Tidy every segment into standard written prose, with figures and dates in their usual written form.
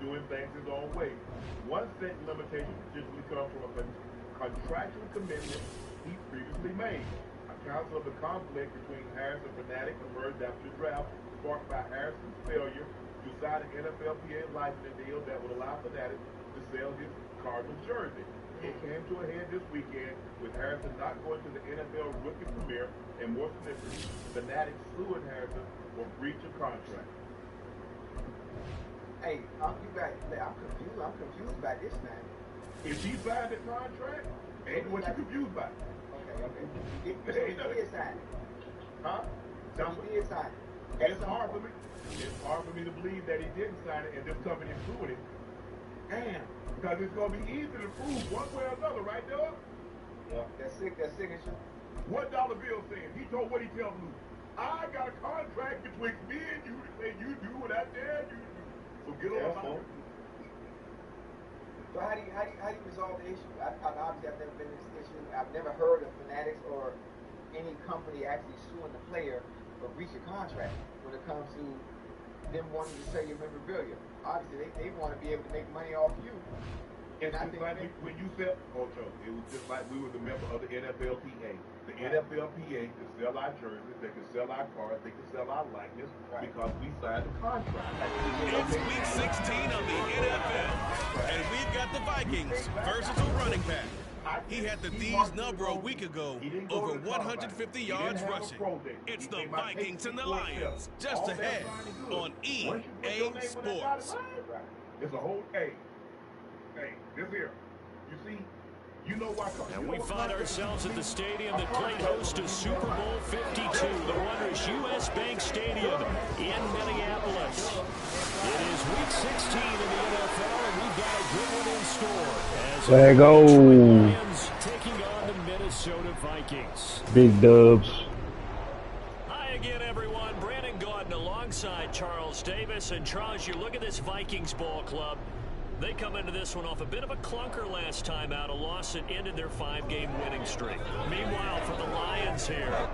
doing things his own way. One such limitation particularly comes from a contractual commitment he previously made. Accounts of the conflict between Harris and Fanatic emerged after the draft, sparked by Harrison's failure to sign an NFLPA licensing deal that would allow Fanatic to sell his Cardinals jersey. It came to a head this weekend with Harrison not going to the NFL rookie premiere, and more significantly, Fanatic suing Harrison for breach of contract. Hey, I'm confused. I'm confused by this, man. If he signed the contract, ain't what you confused by. Okay. He did sign it. Huh? So he did sign it. It's hard for me. It's hard for me to believe that he didn't sign it and this company sued it. Damn. Because it's going to be easy to prove one way or another, right, Doug? Yeah. That signature. $1 bill saying, he told what he tells Lou. I got a contract between me and you to say you do what I dare you to do. So get on about it. So how do you resolve the issue? Obviously, I've never been in this issue. I've never heard of Fanatics or any company actually suing the player for breach of contract when it comes to them wanting to sell your memorabilia. Obviously, they want to be able to make money off you. It's just like when you said, it was just like we were the member of the NFLPA. The NFLPA could sell our jerseys, they could sell our cards, they could sell our likeness because we signed the contract. It's week 16 of the NFL, and we've got the Vikings versatile running back. He had the D's number a week ago, over 150 yards rushing. It's the Vikings and the Lions, just ahead on EA Sports. It's a whole Hey, this here. You see, you know why. And we find ourselves at the stadium that played host to Super Bowl 52, the wondrous U.S. Bank Stadium in Minneapolis. It is week 16 in the NFL, and we've got a good one in store. As there you go. Lions taking on the Minnesota Vikings. Big dubs. Hi again, everyone. Brandon Gaudin alongside Charles Davis. And Charles, you look at this Vikings ball club. They come into this one off a bit of a clunker last time out, a loss that ended their 5-game winning streak. Meanwhile, for the Lions here,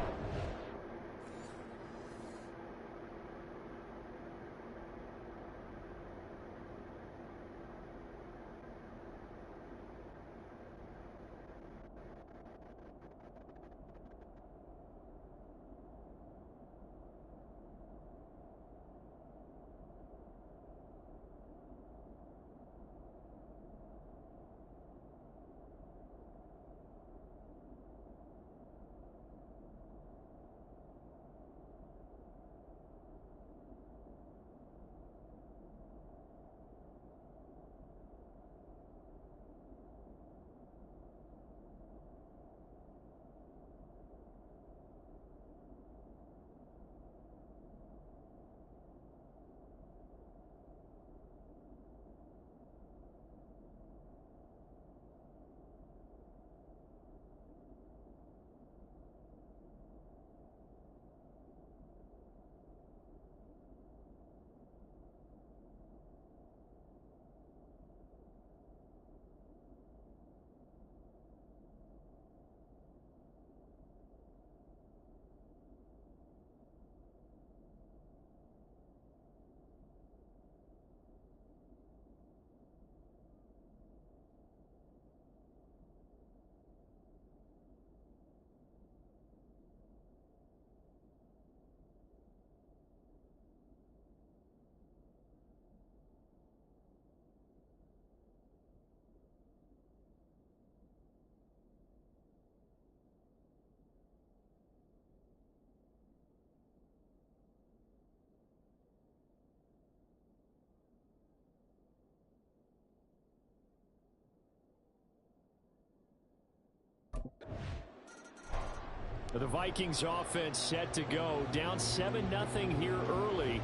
the Vikings offense set to go, down 7-0 here early.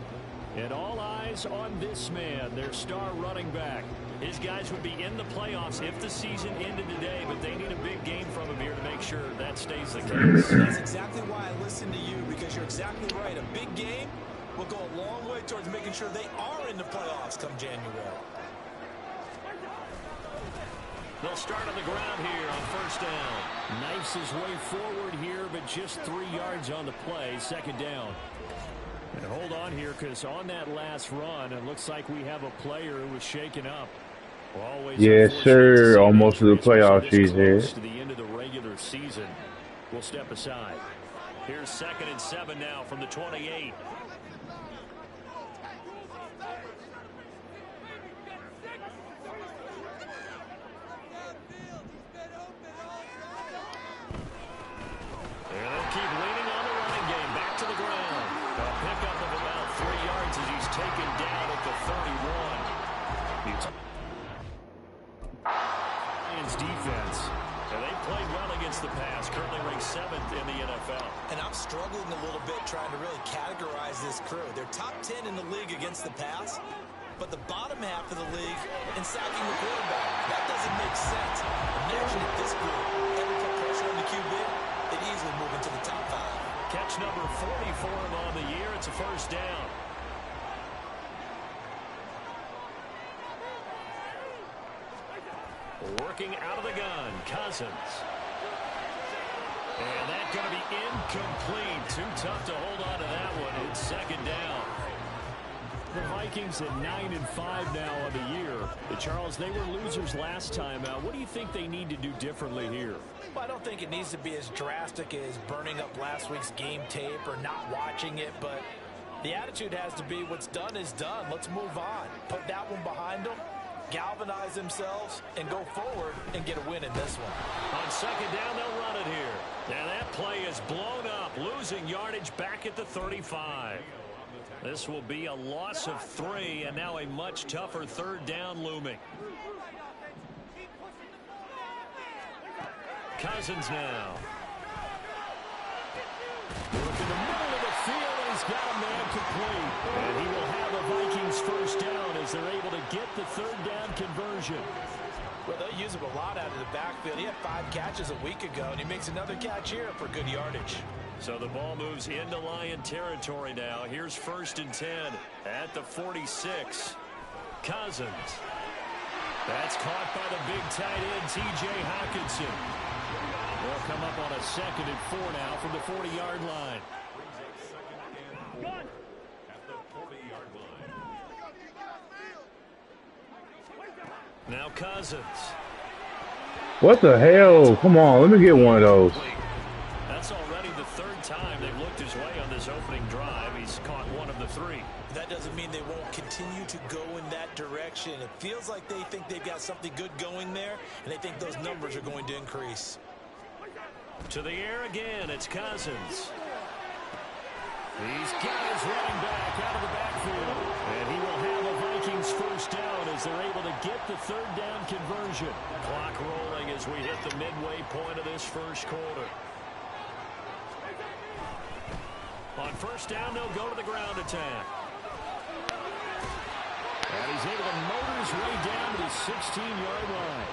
And all eyes on this man, their star running back. His guys would be in the playoffs if the season ended today, but they need a big game from him here to make sure that stays the case. That's exactly why I listen to you, because you're exactly right. A big game will go a long way towards making sure they are in the playoffs come January. They'll start on the ground here on first down. Knifes his way forward here, but just 3 yards on the play. Second down. And hold on here, because on that last run, it looks like we have a player who was shaken up. Yes, sir. Almost to the playoff season. To the end of the regular season. We'll step aside. Here's 2nd and 7 now from the 28. Keep leaning on the running game. Back to the ground. A pickup of about 3 yards as he's taken down at the 31. Lions defense. And they played well against the pass. Currently ranked 7th in the NFL. And I'm struggling a little bit trying to really categorize this crew. They're top 10 in the league against the pass, but the bottom half of the league in sacking the quarterback. That doesn't make sense. Imagine if this group ever put pressure on the QB. They'd easily move into the top 5. Catch number 40 for him on the year. It's a first down. Working out of the gun, Cousins. And that's going to be incomplete. Too tough to hold on to that one. It's 2nd down. The Vikings at 9-5 now on the year. Charles, they were losers last time out. What do you think they need to do differently here? Well, I don't think it needs to be as drastic as burning up last week's game tape or not watching it, but the attitude has to be what's done is done. Let's move on. Put that one behind them, galvanize themselves, and go forward and get a win in this one. On 2nd down, they'll run it here. And that play is blown up, losing yardage back at the 35. This will be a loss of 3, and now a much tougher 3rd down looming. Cousins now. Look in the middle of the field, and he's got a man complete. And he will have the Vikings first down as they're able to get the 3rd down conversion. Well, they'll use him a lot out of the backfield. He had 5 catches a week ago, and he makes another catch here for good yardage. So the ball moves into Lion territory now. Here's 1st and 10 at the 46. Cousins. That's caught by the big tight end, T.J. Hockenson. They'll come up on a 2nd and 4 now from the 40-yard line. Now Cousins. What the hell? Come on, let me get one of those. That's already the 3rd time they've looked his way on this opening drive. He's caught 1 of the 3. That doesn't mean they won't continue to go in that direction. It feels like they think they've got something good going there, and they think those numbers are going to increase. To the air again, it's Cousins. He's got his running back out of the backfield. And he will have a Vikings first down as they're able to get the 3rd down conversion. Clock rolling as we hit the midway point of this first quarter. On 1st down, they'll go to the ground attack. And he's able to motor his way down to the 16-yard line.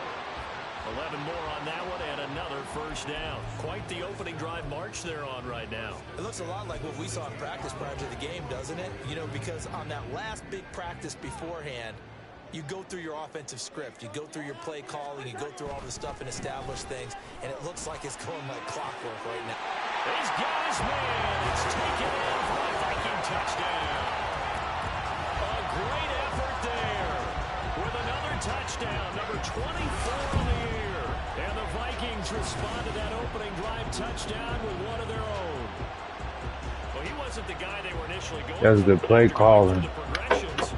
11 more on that one and another first down. Quite the opening drive march they're on right now. It looks a lot like what we saw in practice prior to the game, doesn't it? You know, because on that last big practice beforehand, you go through your offensive script. You go through your play calling. You go through all the stuff and establish things. And it looks like it's going like clockwork right now. He's got his man. It's taken in for a Viking touchdown. A great effort there with another touchdown, number 24 on the year. And the Vikings respond to that opening drive touchdown with one of their own. Well, he wasn't the guy they were initially going for. That's a good play calling. The progressions,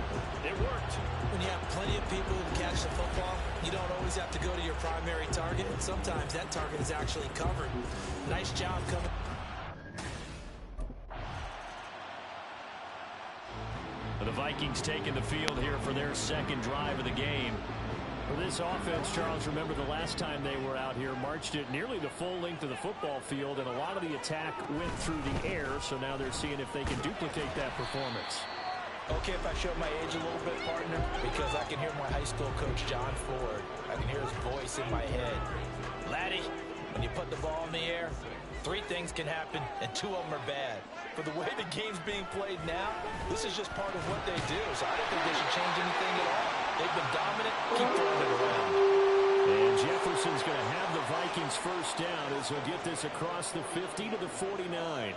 it worked. When you have plenty of people who can catch the football, you don't always have to go to your primary target. And sometimes that target is actually covered. Nice job coming. The Vikings taking the field here for their 2nd drive of the game. For this offense, Charles, remember the last time they were out here, marched it nearly the full length of the football field, and a lot of the attack went through the air, so now they're seeing if they can duplicate that performance. Okay, if I show my age a little bit, partner, because I can hear my high school coach, John Ford. I can hear his voice in my head. Laddie, when you put the ball in the air, 3 things can happen, and 2 of them are bad. For the way the game's being played now, this is just part of what they do, so I don't think they should change anything at all. They've been dominant. Keep throwing it around. And Jefferson's going to have the Vikings first down as he'll get this across the 50 to the 49.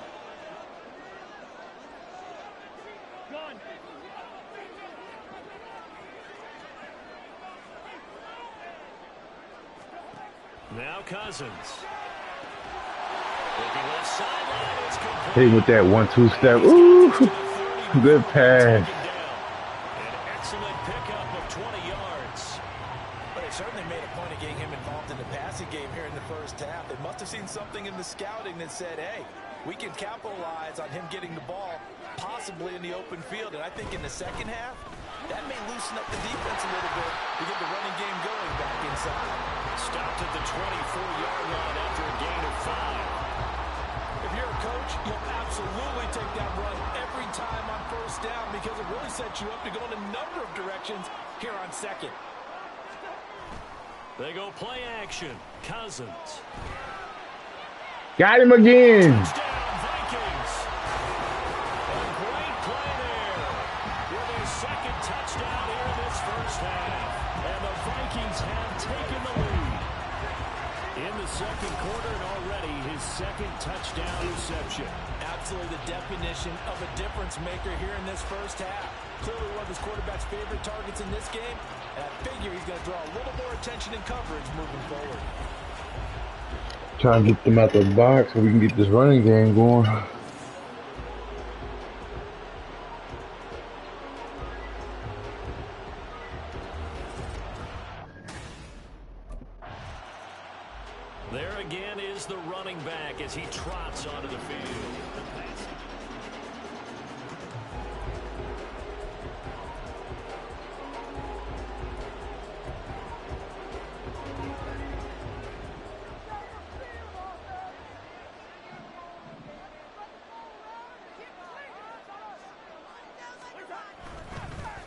Now Cousins. Looking left sideline. It's complete. Hey, with that 1-2 step. Ooh, good pass. An excellent pickup of 20 yards. But they certainly made a point of getting him involved in the passing game here in the first half. They must have seen something in the scouting that said, hey, we can capitalize on him getting the ball possibly in the open field. And I think in the second half, that may loosen up the defense a little bit to get the running game going back inside. Stopped at the 24-yard line after a gain of 5. If you're a coach, you'll absolutely take that run every time on first down because it really sets you up to go in a number of directions here on second. They go play action. Cousins. Got him again. Touchdown, Vikings. A great play there. With his second touchdown here in this first half. And the Vikings have taken the lead. In the second quarter and already his second touchdown reception. Absolutely the definition of a difference maker here in this first half. Clearly one of his quarterback's favorite targets in this game. And I figure he's going to draw a little more attention and coverage moving forward. Trying to get them out the box so we can get this running game going. There again is the running back as he trots onto the field.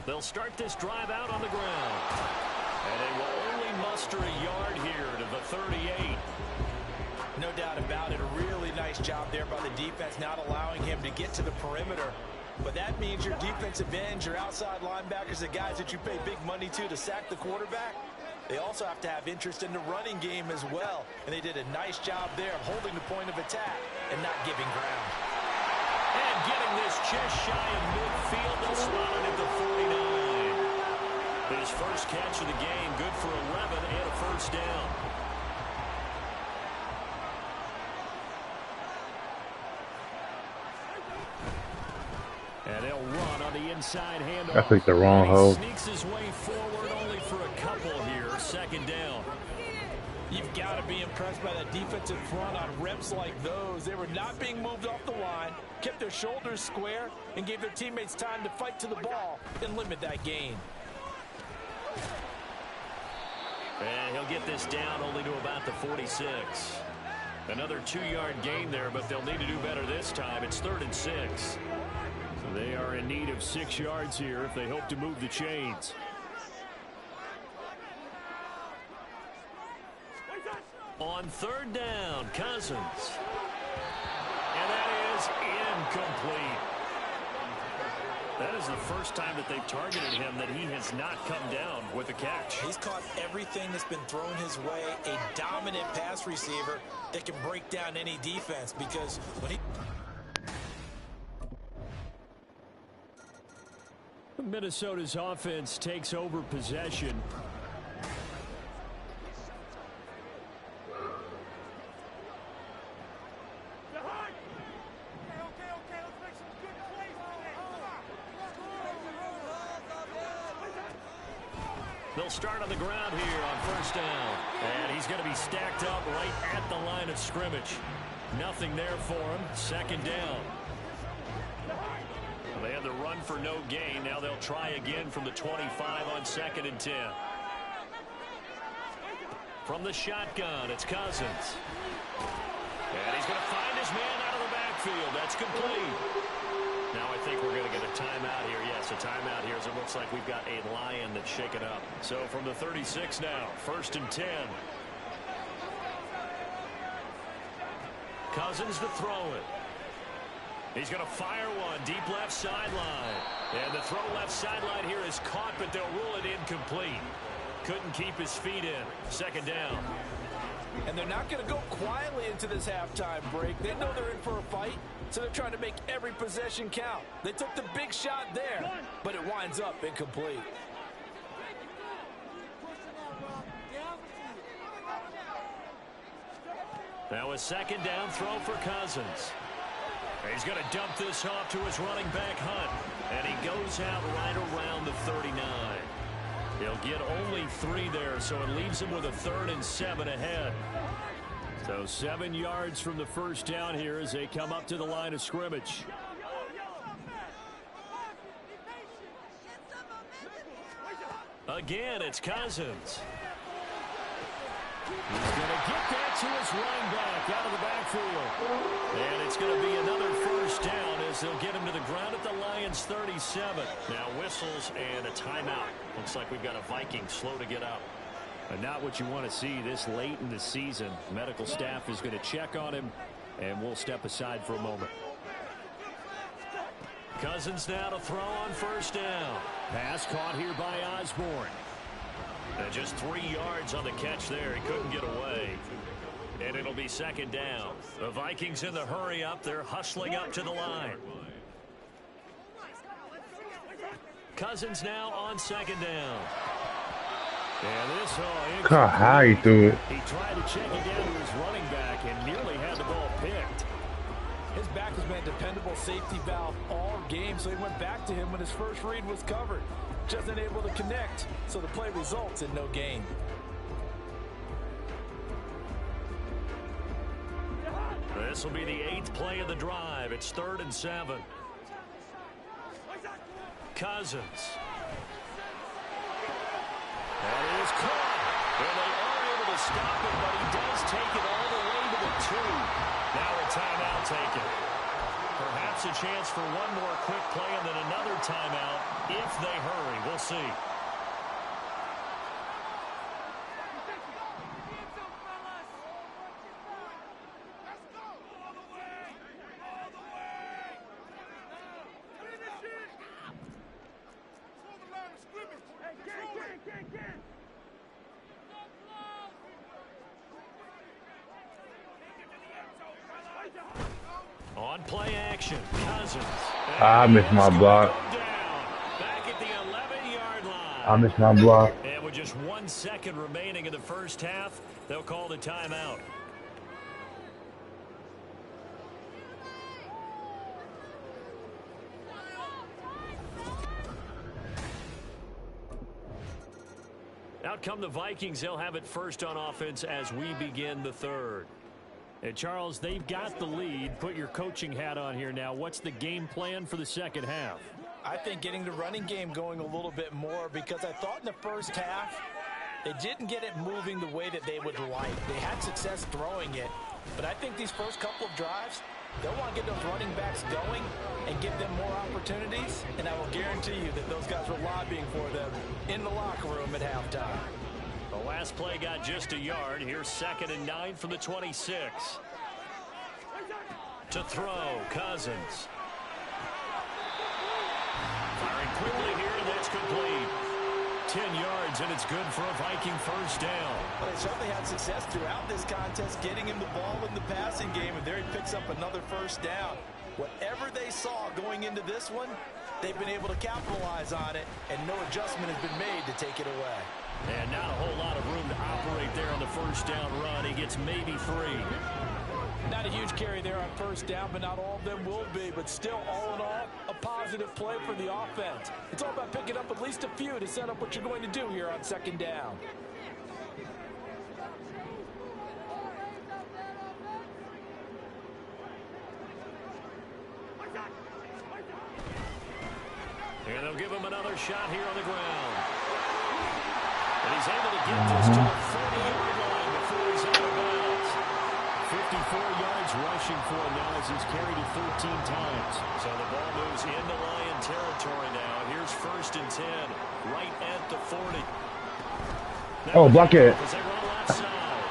They'll start this drive out on the ground. And they will only muster a yard here to the 38. No doubt about it. A really nice job there by the defense, not allowing him to get to the perimeter. But that means your defensive ends, your outside linebackers, the guys that you pay big money to sack the quarterback, they also have to have interest in the running game as well. And they did a nice job there of holding the point of attack and not giving ground. And getting this just shy of midfield, they'll slot it at the 49. His first catch of the game, good for 11 and a first down. And they'll run on the inside handoff. I picked the wrong hole. Sneaks his way forward only for a couple here. Second down. You've got to be impressed by that defensive front on reps like those. They were not being moved off the line, kept their shoulders square, and gave their teammates time to fight to the ball and limit that gain. And he'll get this down only to about the 46. Another 2-yard gain there, but they'll need to do better this time. It's 3rd and 6. So they are in need of 6 yards here if they hope to move the chains. On 3rd down, Cousins. And that is incomplete. That is the first time that they've targeted him that he has not come down with a catch. He's caught everything that's been thrown his way. A dominant pass receiver that can break down any defense because when he... Minnesota's offense takes over possession. They'll start on the ground here on first down. And he's going to be stacked up right at the line of scrimmage. Nothing there for him. Second down. They had the run for no gain. Now they'll try again from the 25 on 2nd and 10. From the shotgun, it's Cousins. And he's going to find his man out of the backfield. That's complete. Now I think we're going to get a timeout here. Yes, a timeout here as it looks like we've got a lion that's shaken up. So from the 36 now, 1st and 10. Cousins to throw it. He's going to fire one deep left sideline. And the throw left sideline here is caught, but they'll rule it incomplete. Couldn't keep his feet in. Second down. And they're not going to go quietly into this halftime break. They know they're in for a fight, so they're trying to make every possession count. They took the big shot there, but it winds up incomplete. Now a second down throw for Cousins. He's going to dump this off to his running back, Hunt. And he goes out right around the 39. He'll get only 3 there, so it leaves him with a 3rd and 7 ahead. So 7 yards from the first down here as they come up to the line of scrimmage. Again, it's Cousins. He's going to get that to his running back out of the backfield. And it's going to be another first down as they'll get him to the ground at the Lions' 37. Now whistles and a timeout. Looks like we've got a Viking slow to get up. But not what you want to see this late in the season. Medical staff is going to check on him, and we'll step aside for a moment. Cousins now to throw on first down. Pass caught here by Osborne. And just 3 yards on the catch there. He couldn't get away. And it'll be second down. The Vikings in the hurry up. They're hustling up to the line. Cousins now on second down. And this Look how high he threw it. He tried to check it down to his running back and nearly had the ball picked. His back has been a dependable safety valve all game, so he went back to him when his first read was covered. Just unable to connect, so the play results in no gain. This will be the 8th play of the drive. It's 3rd and 7. Cousins. That is caught. And they are able to stop it, but he does take it all the way to the 2. Now a timeout taken. Perhaps a chance for one more quick play and then another timeout if they hurry. We'll see. On play action, Cousins. I missed my block. Back at the 11-yard line. I missed my block. And with just 1 second remaining in the first half, they'll call the timeout. Out come the Vikings. They'll have it first on offense as we begin the third. And Charles, they've got the lead. Put your coaching hat on here now. What's the game plan for the second half? I think getting the running game going a little bit more, because I thought in the first half they didn't get it moving the way that they would like. They had success throwing it, but I think these first couple of drives, they'll want to get those running backs going and give them more opportunities, and I will guarantee you that those guys were lobbying for them in the locker room at halftime. The last play got just a yard. Here's 2nd and 9 from the 26. To throw, Cousins. Firing quickly here, and that's complete. 10 yards, and it's good for a Viking first down. Well, they certainly had success throughout this contest, getting him the ball in the passing game, and there he picks up another first down. Whatever they saw going into this one, they've been able to capitalize on it, and no adjustment has been made to take it away. And not a whole lot of room to operate there on the first down run. He gets maybe 3. Not a huge carry there on first down, but not all of them will be. But still, all in all, a positive play for the offense. It's all about picking up at least a few to set up what you're going to do here on second down. And they'll give him another shot here on the ground. And he's able to get this to the 40-yard line before he's out of bounds. 54 yards rushing for him now as he's carried it 13 times. So the ball moves into Lion territory now. Here's 1st and 10, right at the 40. Oh, block it. As they run left side.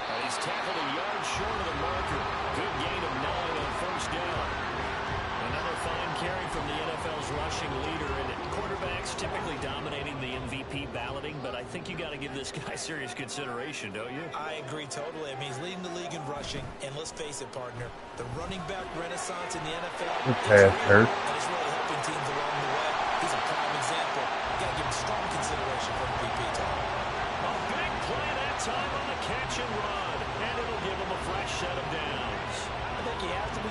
And he's tackled a yard short of the marker. Good gain of 9 on first down. Another fine carry from the NFL's rushing leader, and quarterbacks typically dominating the MVP balloting, but I think you got to give this guy serious consideration, don't you? I agree totally. I mean, he's leading the league in rushing, and let's face it, partner, the running back renaissance in the NFL is real, and it's really helping teams along the way. He's a prime example. You got to give him strong consideration for MVP time. A big play that time on the catch and run, and it'll give him a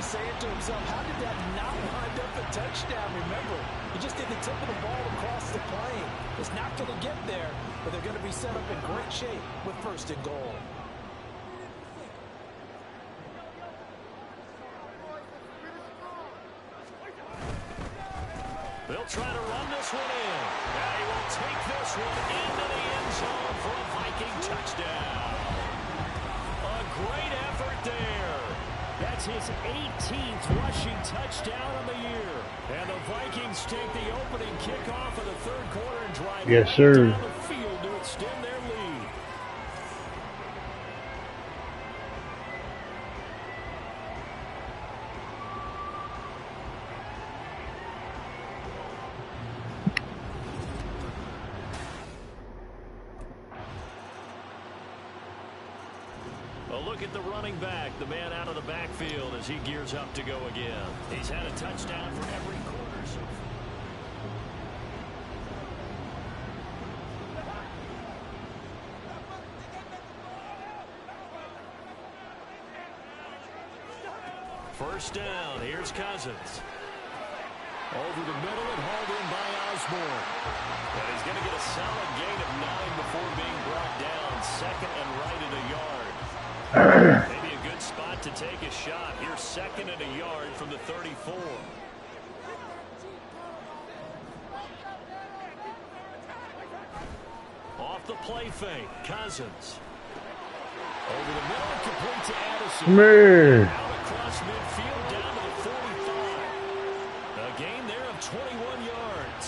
saying to himself, how did that not wind up a touchdown? Remember, he just did the tip of the ball across the plane. It's not going to get there, but they're going to be set up in great shape with 1st and goal. They'll try to run this one in. Now he will take this one into the end zone for a Viking touchdown. A great effort there. That's his 18th rushing touchdown of the year. And the Vikings take the opening kickoff of the 3rd quarter and drive down the field to extend their lead. A look at the running back, the man out of the backfield as he gears up to go again. He's had a touchdown for every quarter so far. 1st down, here's Cousins. Over the middle and hauled in by Osborne. And he's going to get a solid gain of 9 before being brought down. 2nd and right at a yard. Maybe a good spot to take a shot. Here's 2nd and a yard from the 34. Off the play fake, Cousins. Over the middle and complete to Addison. Man. Out across midfield down to the 45. A gain there of 21 yards.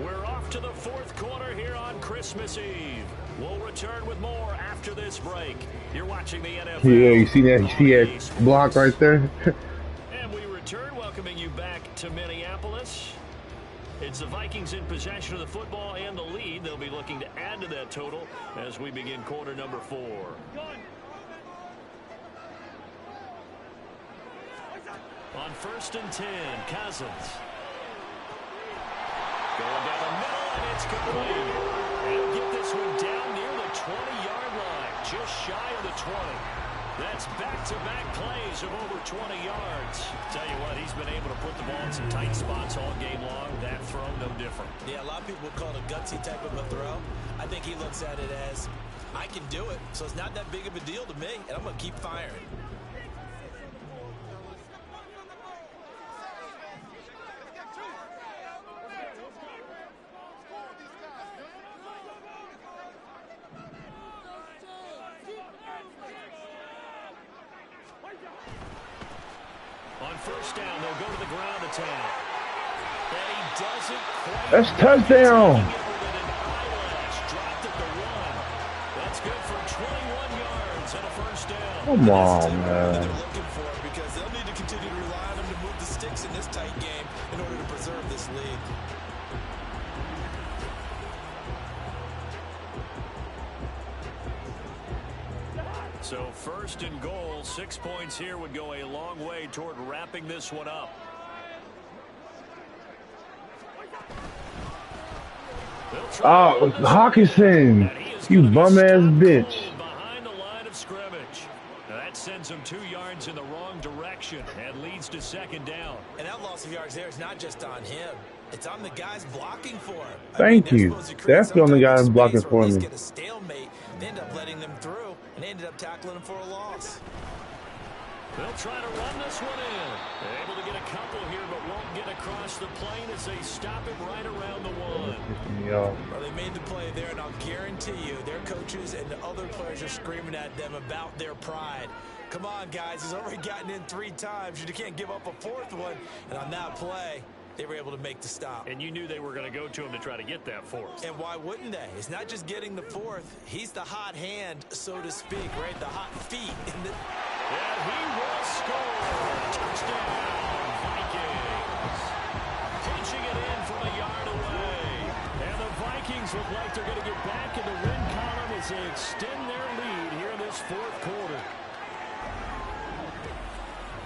We're off to the 4th quarter here on Christmas Eve. We'll return with more after this break. You're watching the NFL. Yeah, you see that? You see that block right there? And we return, welcoming you back to Minneapolis. It's the Vikings in possession of the football and the lead. They'll be looking to add to that total as we begin quarter number 4. On 1st and 10, Cousins. Going down the middle, and it's complete. They'll get this one down near the 20-yard line, just shy of the 20. That's back-to-back plays of over 20 yards. Tell you what, he's been able to put the ball in some tight spots all game long. That throw, no different. Yeah, a lot of people would call it a gutsy type of a throw. I think he looks at it as, I can do it, so it's not that big of a deal to me, and I'm going to keep firing. On 1st down, they'll go to the ground attack. And he doesn't quite. That's touchdown. Dropped at the 1. That's good for 21 yards and a 1st down. Come on, They're man. looking for it because they'll need to continue to rely on him to move the sticks in this tight game in order to preserve this lead. So 1st and goal, 6 points here would go a long way toward wrapping this one up. Oh, Hawkinson, you bum-ass bitch. Behind the line of scrimmage. Now that sends him 2 yards in the wrong direction and leads to 2nd down. And that loss of yards there is not just on him. It's on the guys blocking for him. Thank you. That's the only guy blocking for me. Get a stalemate. They end up letting them through, and they ended up tackling him for a loss. They'll try to run this one in. They're able to get a couple here, but won't get across the plane as they stop it right around the 1. Well, they made the play there, and I'll guarantee you their coaches and the other players are screaming at them about their pride. Come on, guys. He's already gotten in 3 times. You can't give up a 4th one. And on that play, they were able to make the stop. And you knew they were going to go to him to try to get that 4th. And why wouldn't they? It's not just getting the 4th. He's the hot hand, so to speak, right? The hot feet. And he will score. Touchdown, Vikings. Pinching it in from a yard away. And the Vikings look like they're going to get back in the win column as they extend their lead here in this 4th quarter.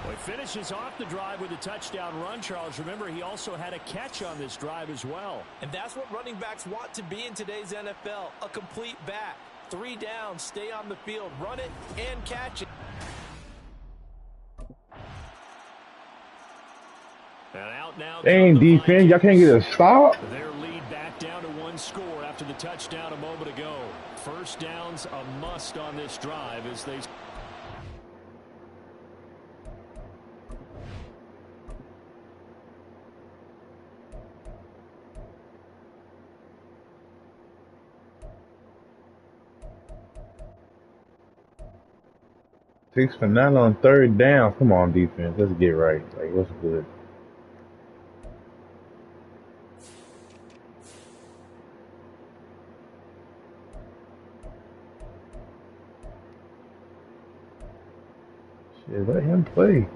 We finishes off the drive with a touchdown run, Charles. Remember, he also had a catch on this drive as well. And that's what running backs want to be in today's NFL, a complete back. 3 downs, stay on the field, run it, and catch it. And out now. Dang, defense, y'all can't get a stop. Their lead back down to 1 score after the touchdown a moment ago. First down's a must on this drive as they... Six for 9 on 3rd down. Come on, defense. Let's get right. Like, what's good? Shit, let him play.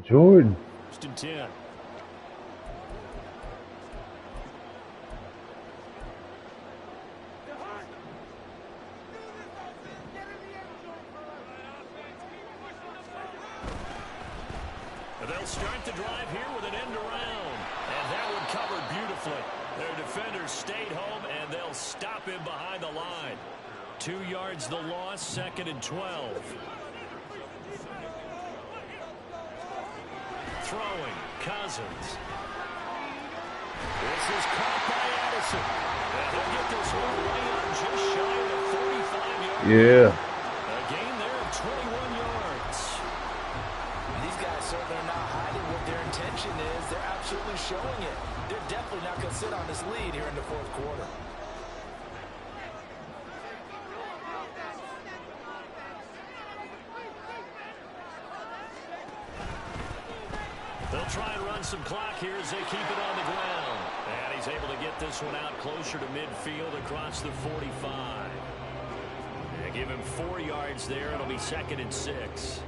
Jordan. First and 10. They'll start the drive here with an end around. And that one covered beautifully. Their defenders stayed home, and they'll stop him behind the line. 2 yards the loss, 2nd and 12. Throwing, Cousins. This is caught by Addison. And he'll get this one right on just shy of the 45-yard line. Yeah. A gain there of 21 yards. These guys certainly are not hiding what their intention is. They're absolutely showing it. They're definitely not going to sit on this lead here in the 4th quarter. They'll try and run some clock here as they keep it on the ground. And he's able to get this one out closer to midfield across the 45. They give him 4 yards there. It'll be 2nd and 6.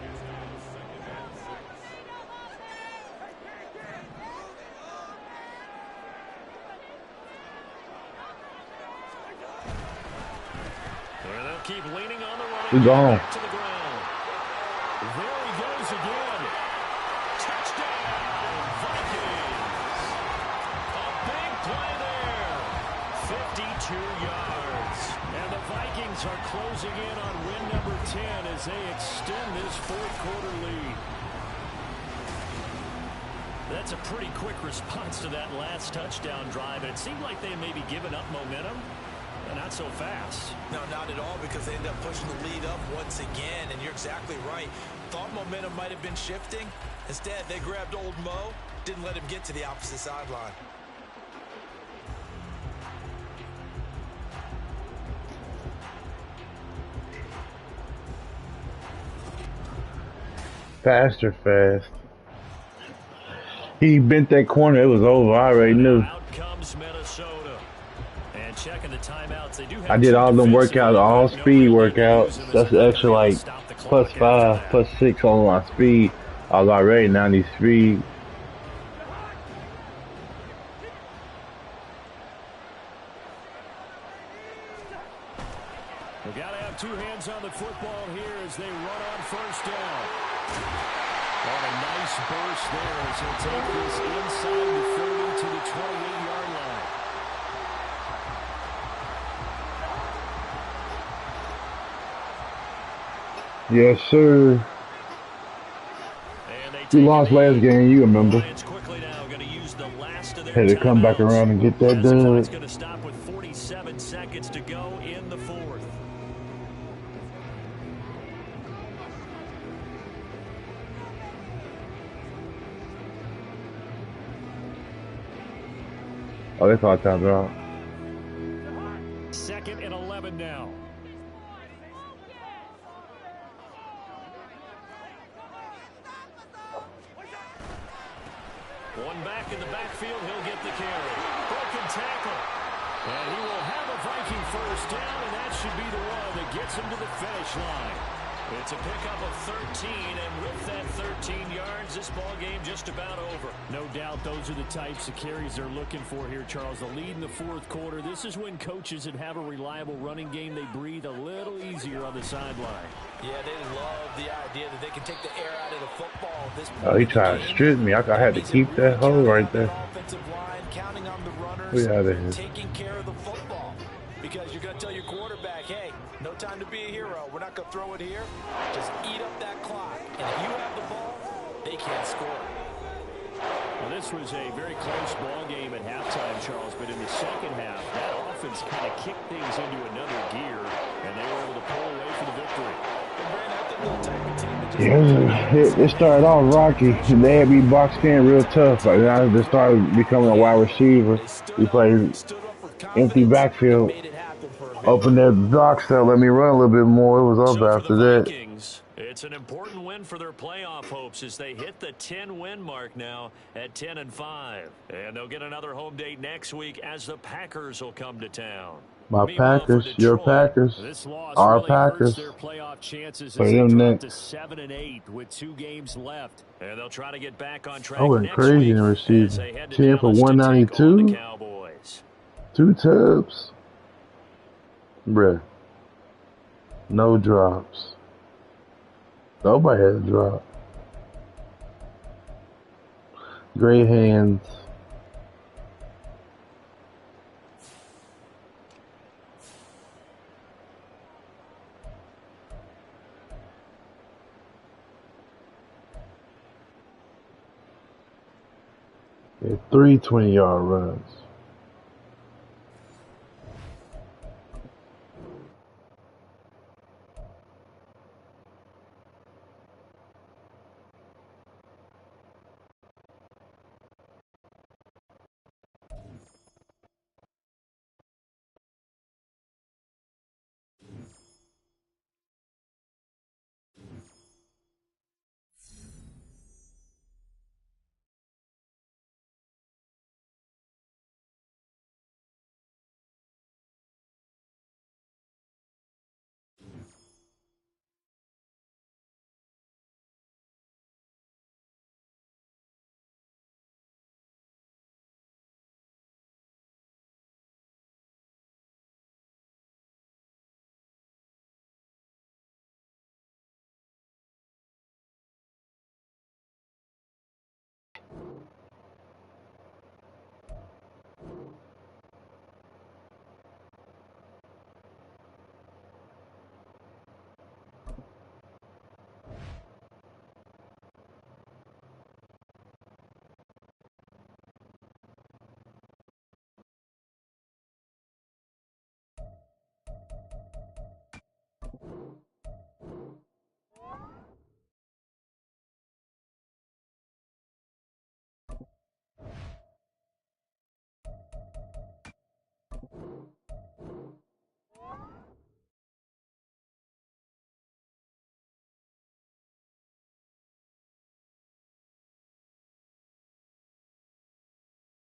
They'll keep leaning on the run. We're gone. To the ground. There he goes again. Touchdown, Vikings. A big play there. 52 yards. And the Vikings are closing in on win number 10 as they extend this 4th quarter lead. That's a pretty quick response to that last touchdown drive. And it seemed like they may be giving up momentum. Not so fast. No, not at all, because they end up pushing the lead up once again, and you're exactly right. Thought momentum might have been shifting. Instead, they grabbed old Mo, didn't let him get to the opposite sideline. Faster, fast. He bent that corner. It was over. I already knew. Out comes Minnesota. And checking the timeouts, they do have I did all them workouts, all speed workouts. That's extra like +5, +6 on my speed. I was already 90 speed. We've got to have 2 hands on the football here as they run on 1st down. And a nice burst there as he'll take this inside the 30 to the 28-yard line. Yes, sir. We lost last game, you remember. Had to come back around and get that done. It's going to stop with 47 seconds to go in the 4th. Oh, they called time out. 2nd and 11 now. One back in the backfield, he'll get the carry. Broken tackle. And he will have a Viking 1st down, and that should be the one that gets him to the finish line. It's a pickup of 13, and with that 13 yards, this ball game just about over. No doubt those are the types of carries they're looking for here, Charles. The lead in the fourth quarter. This is when coaches that have a reliable running game, they breathe a little easier on the sideline. Yeah, they love the idea that they can take the air out of the football at this point. Oh, he tried to strip me. I had to keep that hole right there. Counting on the runners, We out of here. taking care of the football. Because you're going to tell your quarterback, hey, no time to be a hero. We're not going to throw it here. Just eat up that clock. And if you have the ball, they can't score. Well, this was a very close ball game at halftime, Charles, but in the second half, that offense kind of kicked things into another gear, and they were able to pull away for the victory. Yeah, it started off rocky. They had me boxed in real tough. Like, I just started becoming a wide receiver. We played empty backfield. Opened that box up, let me run a little bit more. It was up after that. It's an important win for their playoff hopes as they hit the 10-win mark now at 10-5. And they'll get another home date next week as the Packers will come to town. My Packers, your Packers, our Packers. Their playoff chances Play as they them drop to next. 7-8 with 2 games left. And they'll try to get back on track. I went crazy in the receiving. 10 for 192. 2 tubs. Bruh. No drops. Nobody had a drop. Great hands. They had 3 20-yard runs.